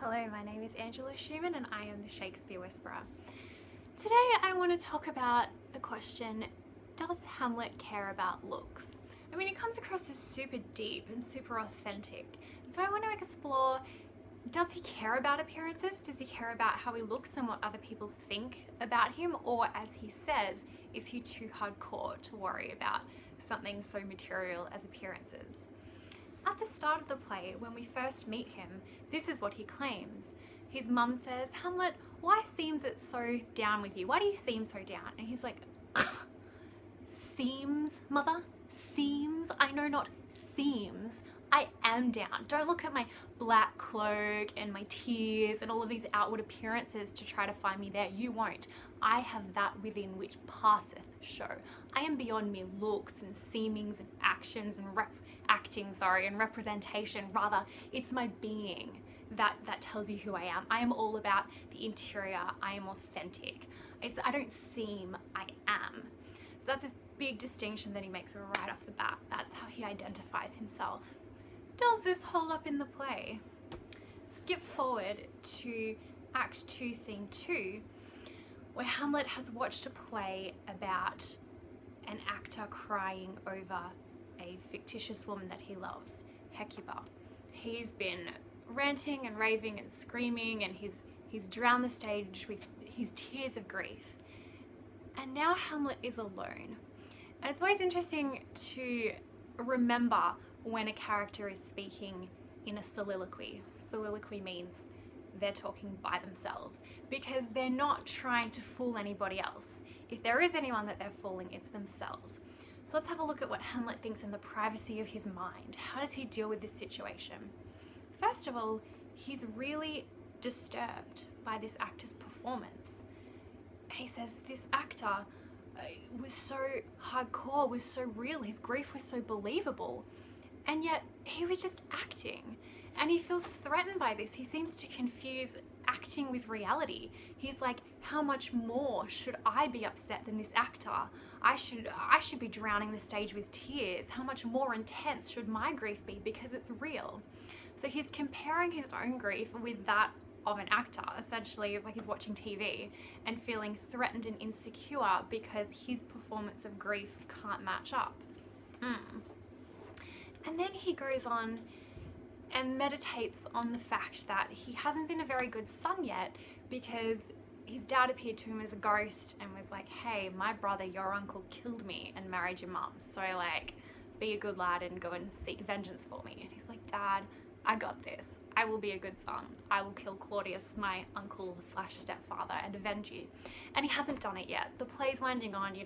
Hello, my name is Angela Schumann and I am the Shakespeare Whisperer. Today I want to talk about the question, does Hamlet care about looks? I mean, it comes across as super deep and super authentic. So I want to explore, does he care about appearances? Does he care about how he looks and what other people think about him? Or as he says, is he too hardcore to worry about something so material as appearances? At the start of the play, when we first meet him, this is what he claims. His mum says, Hamlet, why seems it so down with you? Why do you seem so down? And he's like, seems, mother? Seems? I know not seems. I am down. Don't look at my black cloak and my tears and all of these outward appearances to try to find me there. You won't. I have that within which passeth show. I am beyond mere looks and seemings and actions and acting and representation. Rather, it's my being that tells you who I am. I am all about the interior. I am authentic. I don't seem, I am. So that's this big distinction that he makes right off the bat. That's how he identifies himself. Does this hold up in the play? Skip forward to Act 2, Scene 2, where Hamlet has watched a play about an actor crying over a fictitious woman that he loves, Hecuba. He's been ranting and raving and screaming, and he's drowned the stage with his tears of grief. And now Hamlet is alone. And it's always interesting to remember when a character is speaking in a soliloquy. Soliloquy means they're talking by themselves because they're not trying to fool anybody else. If there is anyone that they're fooling, it's themselves. So let's have a look at what Hamlet thinks in the privacy of his mind. How does he deal with this situation? First of all, he's really disturbed by this actor's performance. And he says this actor was so hardcore, was so real, his grief was so believable, and yet he was just acting. And he feels threatened by this. He seems to confuse acting with reality. He's like, how much more should I be upset than this actor? I should be drowning the stage with tears. How much more intense should my grief be because it's real? So he's comparing his own grief with that of an actor. Essentially, it's like he's watching TV and feeling threatened and insecure because his performance of grief can't match up. And then he goes on and meditates on the fact that he hasn't been a very good son yet because his dad appeared to him as a ghost and was like, hey, my brother, your uncle, killed me and married your mum. So like, be a good lad and go and seek vengeance for me. And he's like, Dad, I got this. I will be a good son. I will kill Claudius, my uncle / stepfather, and avenge you. And he hasn't done it yet. The play's winding on,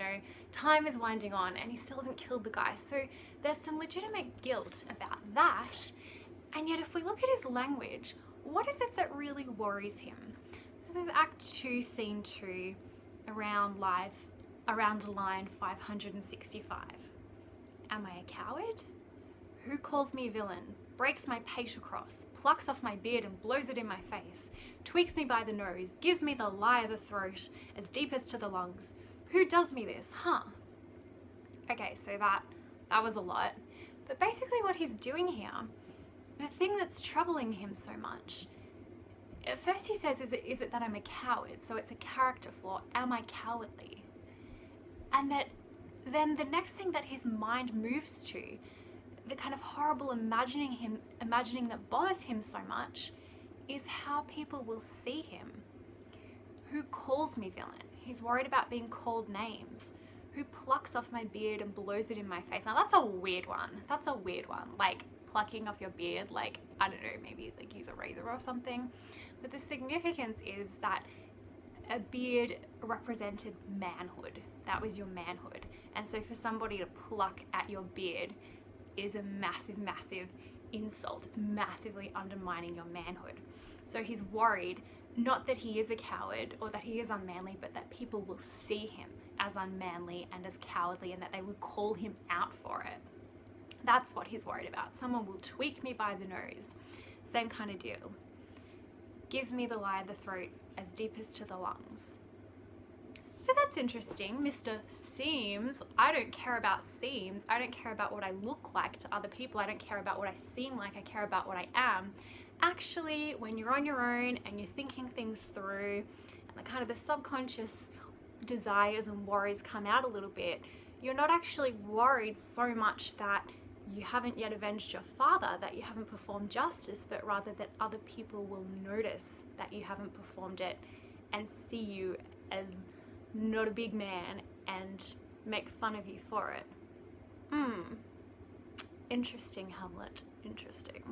time is winding on, and he still hasn't killed the guy. So there's some legitimate guilt about that. And yet if we look at his language, what is it that really worries him? This is Act 2, Scene 2, around line 565. Am I a coward? Who calls me villain, breaks my pate across, plucks off my beard and blows it in my face, tweaks me by the nose, gives me the lie of the throat, as deep as to the lungs? Who does me this, huh? Okay, so that was a lot. But basically what he's doing here, the thing that's troubling him so much, at first he says, is it that I'm a coward? So it's a character flaw. Am I cowardly? And that then the next thing that his mind moves to, the kind of horrible imagining that bothers him so much, is how people will see him. Who calls me villain? He's worried about being called names. Who plucks off my beard and blows it in my face? Now that's a weird one. Like plucking off your beard, like, I don't know, maybe like use a razor or something. But the significance is that a beard represented manhood. That was your manhood. And so for somebody to pluck at your beard is a massive, massive insult. It's massively undermining your manhood. So he's worried, not that he is a coward or that he is unmanly, but that people will see him as unmanly and as cowardly and that they will call him out for it. That's what he's worried about. Someone will tweak me by the nose. Same kind of deal. Gives me the lie of the throat, as deep as to the lungs. So that's interesting. Mr. Seems, I don't care about seems. I don't care about what I look like to other people. I don't care about what I seem like. I care about what I am. actually, when you're on your own and you're thinking things through, and the kind of the subconscious desires and worries come out a little bit, you're not actually worried so much that you haven't yet avenged your father, that you haven't performed justice, but rather that other people will notice that you haven't performed it and see you as not a big man and make fun of you for it. Interesting, Hamlet. Interesting.